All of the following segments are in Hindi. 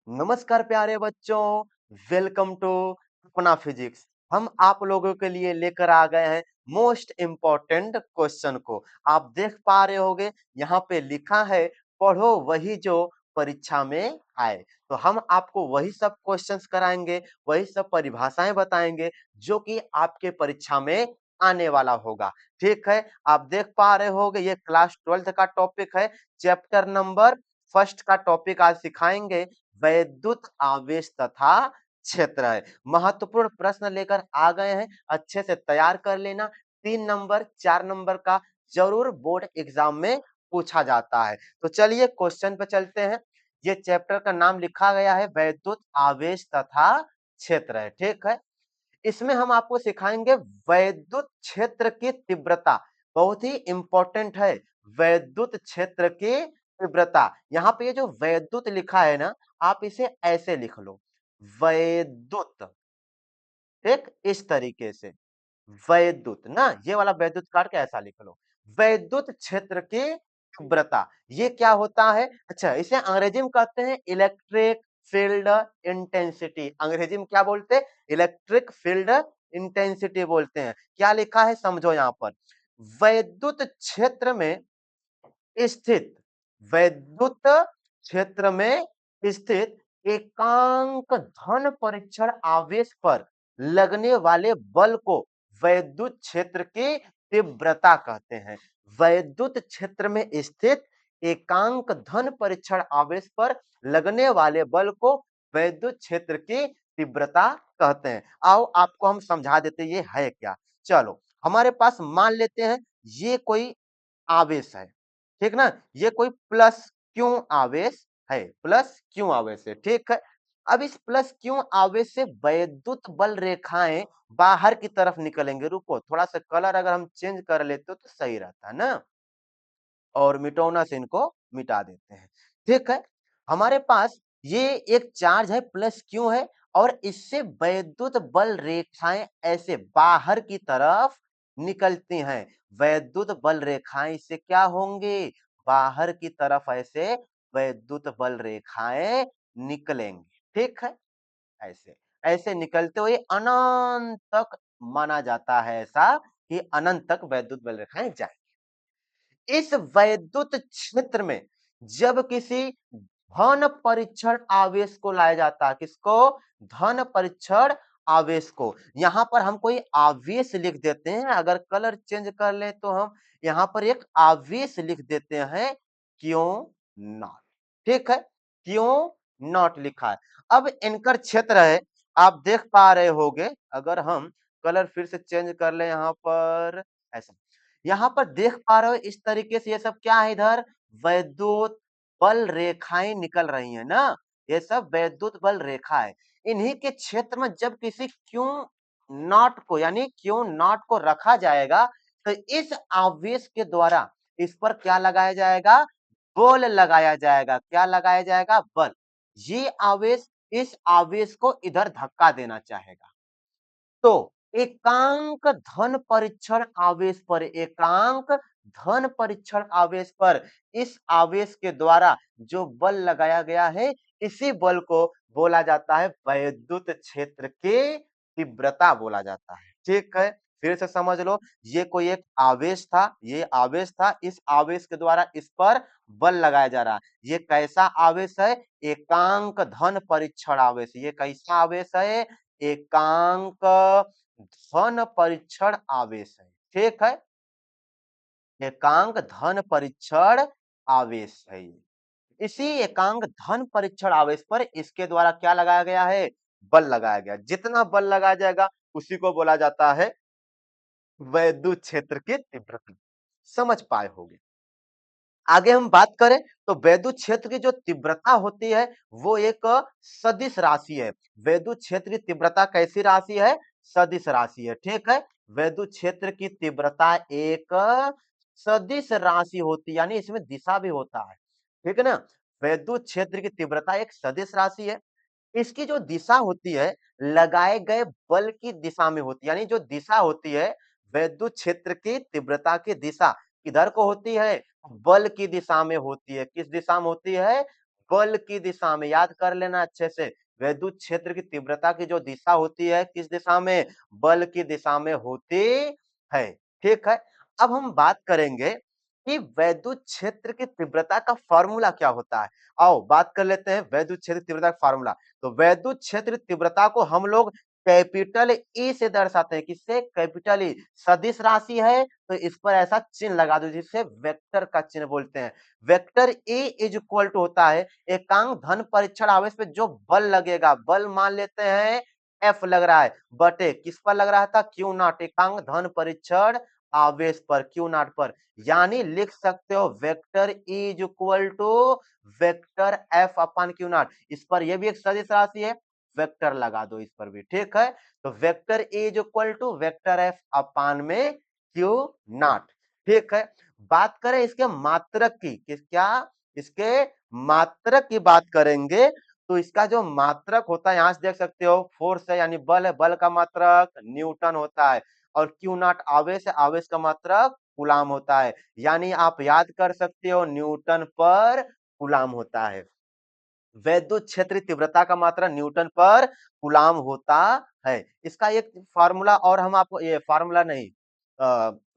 नमस्कार प्यारे बच्चों, वेलकम टू अपना फिजिक्स। हम आप लोगों के लिए लेकर आ गए हैं मोस्ट इम्पोर्टेंट क्वेश्चन को। आप देख पा रहे होंगे यहाँ पे लिखा है पढ़ो वही जो परीक्षा में आए। तो हम आपको वही सब क्वेश्चंस कराएंगे, वही सब परिभाषाएं बताएंगे जो कि आपके परीक्षा में आने वाला होगा। ठीक है, आप देख पा रहे होंगे ये क्लास 12th का टॉपिक है। चैप्टर नंबर फर्स्ट का टॉपिक आज सिखाएंगे वैद्युत आवेश तथा क्षेत्र है। महत्वपूर्ण प्रश्न लेकर आ गए हैं, अच्छे से तैयार कर लेना। 3 नंबर 4 नंबर का जरूर बोर्ड एग्जाम में पूछा जाता है। तो चलिए क्वेश्चन पे चलते हैं। ये चैप्टर का नाम लिखा गया है वैद्युत आवेश तथा क्षेत्र है। ठीक है, इसमें हम आपको सिखाएंगे वैद्युत क्षेत्र की तीव्रता। बहुत ही इंपॉर्टेंट है वैद्युत क्षेत्र की तीव्रता। यहाँ पे ये जो वैद्युत लिखा है ना, आप इसे ऐसे लिख लो, वैद्युत। ठीक, इस तरीके से वैद्युत ना, ये वाला वैद्युत काट के ऐसा लिख लो, वैद्युत क्षेत्र की तीव्रता। ये क्या होता है? अच्छा, इसे अंग्रेजी में कहते हैं इलेक्ट्रिक फील्ड इंटेंसिटी। अंग्रेजी में क्या बोलते हैं? इलेक्ट्रिक फील्ड इंटेंसिटी बोलते हैं। क्या लिखा है समझो यहाँ पर, वैद्युत क्षेत्र में स्थित, वैद्युत क्षेत्र में स्थित एकांक धन परीक्षण आवेश पर लगने वाले बल को वैद्युत क्षेत्र की तीव्रता कहते हैं। वैद्युत क्षेत्र में स्थित एकांक धन परीक्षण आवेश पर लगने वाले बल को वैद्युत क्षेत्र की तीव्रता कहते हैं। आओ आपको हम समझा देते ये है क्या। चलो, हमारे पास मान लेते हैं ये कोई आवेश है, ठीक ना, ये कोई प्लस क्यू आवेश है, प्लस क्यू आवेश है। ठीक है, अब इस प्लस क्यू आवेश से वैद्युत बल रेखाएं बाहर की तरफ निकलेंगे। रुको, थोड़ा सा कलर अगर हम चेंज कर लेते तो सही रहता ना, और मिटौना से इनको मिटा देते हैं। ठीक है, हमारे पास ये एक चार्ज है प्लस क्यू है, और इससे वैद्युत बल रेखाएं ऐसे बाहर की तरफ निकलती हैं। वैद्युत बल रेखाएं इससे क्या होंगे? बाहर की तरफ ऐसे वैद्युत बल रेखाएं निकलेंगे। ठीक है, ऐसे ऐसे निकलते हुए अनंत तक माना जाता है, ऐसा कि अनंत तक वैद्युत बल रेखाएं जाएंगी। इस वैद्युत क्षेत्र में जब किसी धन परीक्षण आवेश को लाया जाता है, किसको? धन परीक्षण आवेश को। यहां पर हम कोई आवेश लिख देते हैं, अगर कलर चेंज कर ले तो हम यहां पर एक आवेश लिख देते हैं, क्यों नॉट। ठीक है, क्यों नॉट लिखा है। अब एंकर क्षेत्र है, आप देख पा रहे होगे, अगर हम कलर फिर से चेंज कर ले यहां पर ऐसा, यहाँ पर देख पा रहे हो इस तरीके से ये सब क्या है, इधर वैद्युत बल रेखाएं निकल रही है ना, ये सब वैद्युत बल रेखा है। इन्हीं के क्षेत्र में जब किसी क्यू नॉट को, यानी क्यू नॉट को रखा जाएगा, तो इस आवेश के द्वारा इस पर क्या लगाया जाएगा? बल लगाया जाएगा। क्या लगाया जाएगा? बल। ये आवेश इस आवेश को इधर धक्का देना चाहेगा, तो एकांक धन परीक्षण आवेश पर, एकांक धन परीक्षण आवेश पर इस आवेश के द्वारा जो बल लगाया गया है, इसी बल को बोला जाता है वैद्युत क्षेत्र की तीव्रता बोला जाता है। ठीक है, फिर से समझ लो, ये कोई एक आवेश था, ये आवेश था, इस आवेश के द्वारा इस पर बल लगाया जा रहा है। ये कैसा आवेश है? एकांक धन परीक्षण आवेश। ये कैसा आवेश है? एकांक धन परीक्षण आवेश है। ठीक है, एकांक धन परीक्षण आवेश है ये। इसी एकांक धन परीक्षण आवेश पर इसके द्वारा क्या लगाया गया है? बल लगाया गया। जितना बल लगाया जाएगा उसी को बोला जाता है वैद्युत क्षेत्र की तीव्रता। समझ पाए होगे। आगे हम बात करें तो वैद्युत क्षेत्र की जो तीव्रता होती है वो एक सदिश राशि है। वैद्युत क्षेत्र की तीव्रता कैसी राशि है? सदिश राशि है। ठीक है, वैद्युत क्षेत्र की तीव्रता एक सदिश राशि होती है, यानी इसमें दिशा भी होता है। ठीक है ना, वैद्युत क्षेत्र की तीव्रता एक सदिश राशि है। इसकी जो दिशा होती है लगाए गए बल की दिशा में होती है, यानी जो दिशा होती है वैद्युत क्षेत्र की तीव्रता की दिशा किधर को होती है? बल की दिशा में होती है। किस दिशा में होती है? बल की दिशा में, याद कर लेना अच्छे से। वैद्युत क्षेत्र की तीव्रता की जो दिशा होती है, किस दिशा में? बल की दिशा में होती है। ठीक है? अब हम बात करेंगे कि वैद्युत क्षेत्र की तीव्रता का फॉर्मूला क्या होता है। आओ बात कर लेते हैं वैद्युत क्षेत्र तीव्रता का फॉर्मूला। तो वैद्युत क्षेत्र तीव्रता को हम लोग कैपिटल ई से दर्शाते हैं। किससे? Capital E. सदिश राशि है तो इस पर ऐसा चिन्ह लगा दो जिसे वेक्टर का चिन्ह बोलते हैं। Vector A is equal to होता है एकांक धन परीक्षण आवेश पे जो बल लगेगा, बल मान लेते हैं एफ लग रहा है, बटे किस पर लग रहा था? क्यू नॉट, एकांक धन परीक्षण आवेश पर, क्यू नॉट पर। यानी लिख सकते हो vector E is equal to vector F upon Q naught. इस पर यह भी एक सदिश राशि है, वेक्टर लगा दो इस पर भी। ठीक है? तो vector A is equal to vector F upon में क्यू नॉट। ठीक है? बात करें इसके मात्रक की, किस क्या? इसके मात्रक की बात करेंगे तो इसका जो मात्रक होता है, यहां से देख सकते हो फोर्स है यानी बल है, बल का मात्रक न्यूटन होता है। और क्यू नॉट आवेश है, आवेश का मात्रक कूलाम होता है। यानी आप याद कर सकते हो न्यूटन पर कूलाम होता है। वैद्युत क्षेत्र तीव्रता का मात्रा न्यूटन पर कूलाम होता है। इसका एक फार्मूला और हम आपको, ये फार्मूला नहीं,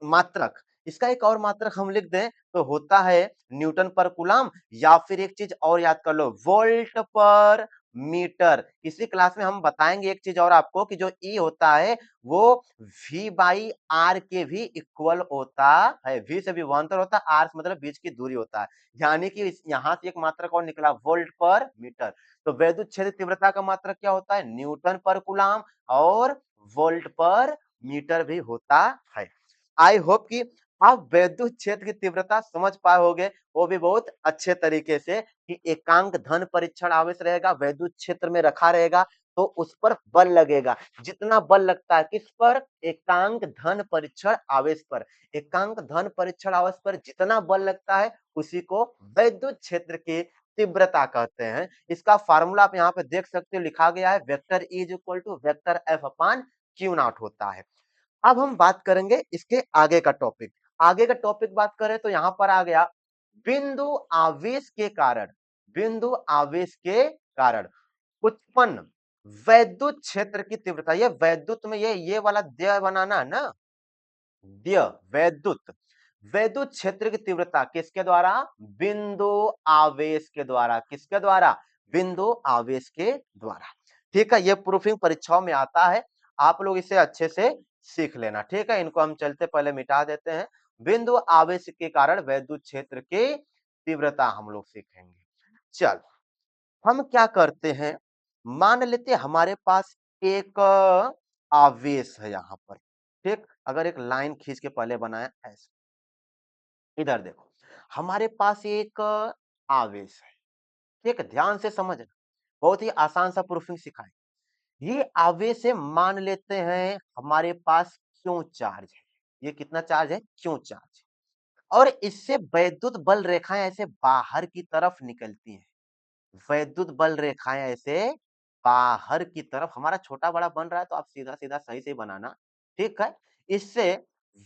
मात्रक, इसका एक और मात्रक हम लिख दें तो होता है न्यूटन पर कूलाम, या फिर एक चीज और याद कर लो, वोल्ट पर मीटर। इसी क्लास में हम बताएंगे एक चीज और आपको कि जो ई होता है वो v बाई आर के भी इक्वल होता है। v से विभवांतर होता है, आर मतलब बीच की दूरी होता है। यानी कि यहां से एक मात्रक और निकला, वोल्ट पर मीटर। तो वैद्युत क्षेत्र तीव्रता का मात्रक क्या होता है? न्यूटन पर कूलाम और वोल्ट पर मीटर भी होता है। आई होप कि आप वैद्युत क्षेत्र की तीव्रता समझ पाए होगे, वो भी बहुत अच्छे तरीके से, कि एकांक धन परीक्षण आवेश रहेगा, वैद्युत क्षेत्र में रखा रहेगा तो उस पर बल लगेगा। जितना बल लगता है किस पर? एकांक धन परीक्षण आवेश पर। एकांक धन परीक्षण आवेश पर जितना बल लगता है उसी को वैद्युत क्षेत्र की तीव्रता कहते हैं। इसका फार्मूला आप यहाँ पे देख सकते हो, लिखा गया है vector E is equal to vector F upon Q naught होता है। अब हम बात करेंगे इसके आगे का टॉपिक। आगे का टॉपिक बात करें तो यहां पर आ गया बिंदु आवेश के कारण, बिंदु आवेश के कारण उत्पन्न वैद्युत क्षेत्र की तीव्रता। ये वैद्युत में ये वाला द्य बनाना है ना, द्य, वैद्युत, वैद्युत क्षेत्र की तीव्रता किसके द्वारा? बिंदु आवेश के द्वारा। किसके द्वारा? बिंदु आवेश के द्वारा। ठीक है? ये प्रूफिंग परीक्षाओं में आता है, आप लोग इसे अच्छे से सीख लेना। ठीक है? इनको हम चलते पहले मिटा देते हैं। बिंदु आवेश के कारण वैद्युत क्षेत्र की तीव्रता हम लोग सीखेंगे। चलो हम क्या करते हैं, मान लेते हैं हमारे पास एक आवेश है यहां पर। ठीक? अगर एक लाइन खींच के पहले बनाया ऐसे, इधर देखो, हमारे पास एक आवेश है। ठीक है? ध्यान से समझना, बहुत ही आसान सा प्रूफिंग सिखाएं। ये आवेश है, मान लेते हैं हमारे पास क्यों चार्ज है। ये कितना चार्ज है? क्यों चार्ज है। और इससे वैद्युत बल रेखाएं ऐसे बाहर की तरफ निकलती हैं। वैद्युत बल रेखाएं ऐसे बाहर की तरफ, हमारा छोटा बड़ा बन रहा है तो आप सीधा सीधा सही से बनाना। ठीक है? इससे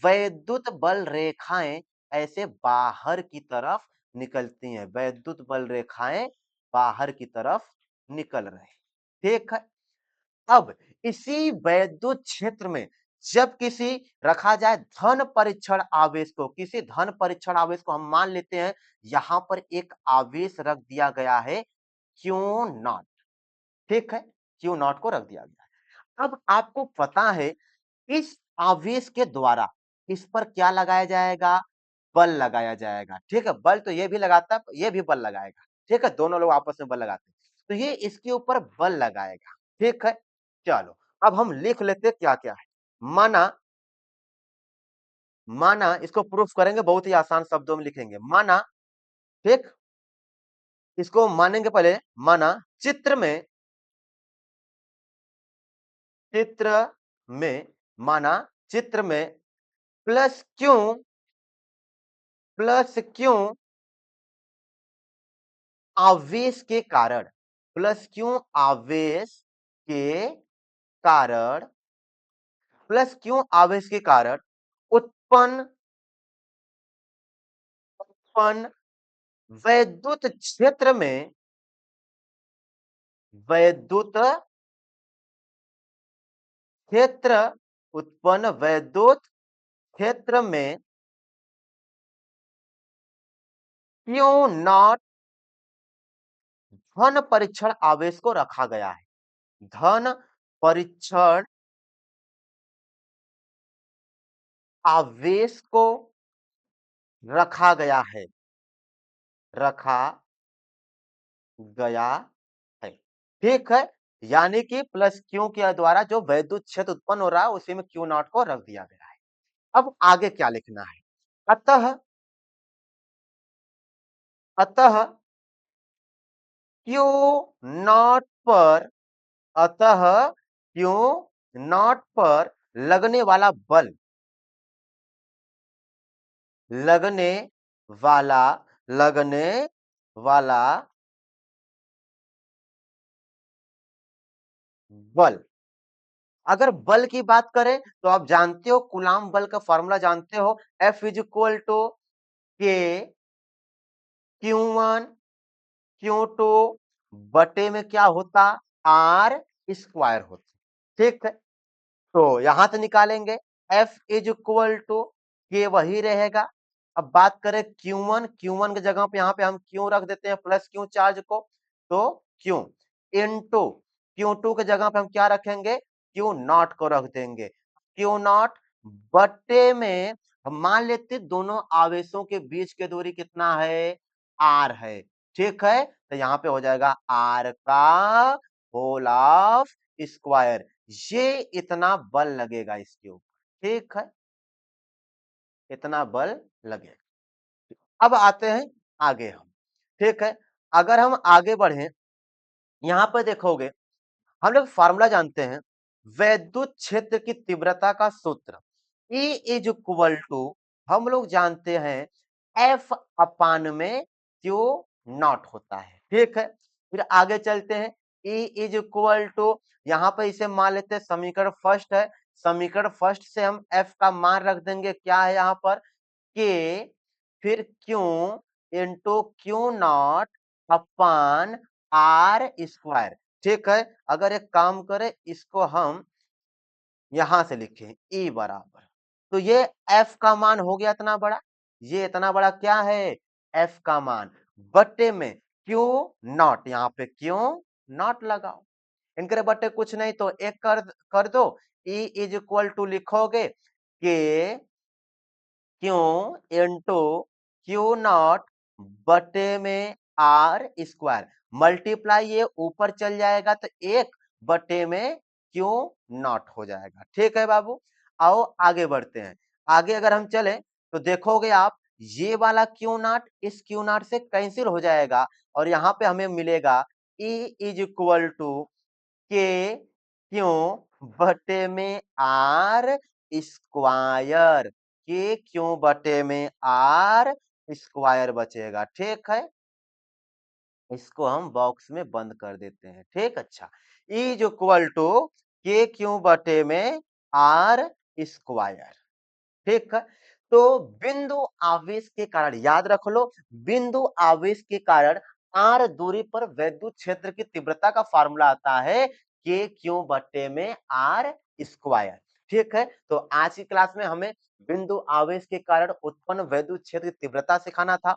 वैद्युत बल रेखाएं ऐसे बाहर की तरफ निकलती हैं। वैद्युत बल रेखाएं बाहर की तरफ निकल रहे हैं। ठीक है? अब इसी वैद्युत क्षेत्र में जब किसी रखा जाए धन परीक्षण आवेश को, किसी धन परीक्षण आवेश को हम मान लेते हैं यहां पर एक आवेश रख दिया गया है क्यू नॉट। ठीक है? क्यू नॉट को रख दिया गया है। अब आपको पता है इस आवेश के द्वारा इस पर क्या लगाया जाएगा? बल लगाया जाएगा। ठीक है? बल तो ये भी लगाता है, ये भी बल लगाएगा। ठीक है? दोनों लोग आपस में बल लगाते हैं तो ये इसके ऊपर बल लगाएगा। ठीक है? चलो अब हम लिख लेते क्या क्या है। माना, माना इसको प्रूफ करेंगे, बहुत ही आसान शब्दों में लिखेंगे। माना, ठीक, इसको मानेंगे पहले। माना चित्र में, चित्र में, माना चित्र में प्लस क्यों, प्लस क्यों आवेश के कारण, प्लस क्यों आवेश के कारण, प्लस क्यों आवेश के कारण उत्पन्न, उत्पन्न वैद्युत क्षेत्र में, वैद्युत क्षेत्र उत्पन्न वैद्युत क्षेत्र में क्यों नॉट धन परीक्षण आवेश को रखा गया है? धन परीक्षण आवेश को रखा गया है, रखा गया है। ठीक है, यानी कि प्लस क्यू के द्वारा जो वैद्युत क्षेत्र उत्पन्न हो रहा है उसी में क्यू नॉट को रख दिया गया है। अब आगे क्या लिखना है? अतः अतः क्यू नॉट पर अतः क्यू नॉट पर लगने वाला बल लगने वाला लगने वाला बल, अगर बल की बात करें तो आप जानते हो कूलाम बल का फॉर्मूला जानते हो, F इज इक्वल टू के Q1 Q2 बटे में क्या होता आर स्क्वायर होता। ठीक है, तो यहां से निकालेंगे F इज इक्वल टू के वही रहेगा। अब बात करें Q1 की जगह पे यहाँ पे हम क्यू रख देते हैं प्लस क्यू चार्ज को, तो क्यू इंटू Q2 की जगह पे हम क्या रखेंगे क्यू नॉट को रख देंगे। क्यू नॉट बटे में हम मान लेते दोनों आवेशों के बीच की दूरी कितना है आर है। ठीक है, तो यहाँ पे हो जाएगा आर का होल ऑफ स्क्वायर, ये इतना बल लगेगा इसके ऊपर। ठीक है, इतना बल लगेगा। अब आते हैं आगे हम। ठीक है, अगर हम आगे बढ़े यहां पर देखोगे हम लोग फार्मूला जानते हैं वैद्युत क्षेत्र की तीव्रता का सूत्र E इज इक्वल टू हम लोग जानते हैं F अपान में क्यू नॉट होता है। ठीक है, फिर आगे चलते हैं E इज इक्वल टू यहां पर इसे मान लेते हैं समीकरण फर्स्ट है, समीकरण फर्स्ट से हम F का मान रख देंगे क्या है यहाँ पर के फिर Q into Q naught upon R square. ठीक है, अगर एक काम करें इसको हम यहां से लिखें E बराबर, तो ये F का मान हो गया इतना बड़ा, ये इतना बड़ा क्या है F का मान बट्टे में क्यू नॉट, यहाँ पे क्यू नॉट लगाओ, इनके बट्टे कुछ नहीं तो एक कर दो। E इज इक्वल टू लिखोगे के क्यू इंटू क्यू नॉट बटे में आर स्क्वायर, मल्टीप्लाई ये ऊपर चल जाएगा तो एक बटे में क्यू नॉट हो जाएगा। ठीक है बाबू, आओ आगे बढ़ते हैं। आगे अगर हम चले तो देखोगे आप ये वाला क्यू नॉट इस क्यू नॉट से कैंसिल हो जाएगा और यहाँ पे हमें मिलेगा E इज इक्वल टू के क्यों बटे में आर स्क्वायर, के क्यों बटे में आर स्क्वायर बचेगा। ठीक है, इसको हम बॉक्स में बंद कर देते हैं। ठीक, अच्छा इज इक्वल टू के क्यों बटे में आर स्क्वायर। ठीक है, तो बिंदु आवेश के कारण याद रख लो, बिंदु आवेश के कारण आर दूरी पर वैद्युत क्षेत्र की तीव्रता का फार्मूला आता है के क्यू बट्टे में आर स्क्वायर। ठीक है, तो आज की क्लास में हमें बिंदु आवेश के कारण उत्पन्न वैद्युत क्षेत्र की तीव्रता सिखाना था,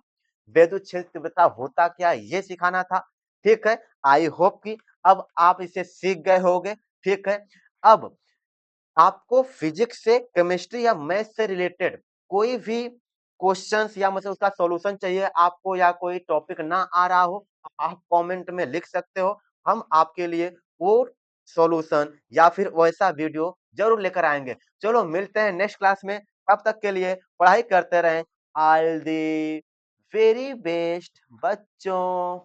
वैद्युत क्षेत्र तीव्रता होता क्या ये सिखाना था। ठीक है, आई होप कि अब आप इसे सीख गए होंगे। ठीक है, अब आपको फिजिक्स से केमिस्ट्री या मैथ से रिलेटेड कोई भी क्वेश्चंस या मतलब उसका सॉल्यूशन चाहिए आपको या कोई टॉपिक ना आ रहा हो, आप कमेंट में लिख सकते हो, हम आपके लिए वो सॉल्यूशन या फिर वैसा वीडियो जरूर लेकर आएंगे। चलो मिलते हैं नेक्स्ट क्लास में, तब तक के लिए पढ़ाई करते रहें। ऑल दी वेरी बेस्ट बच्चों।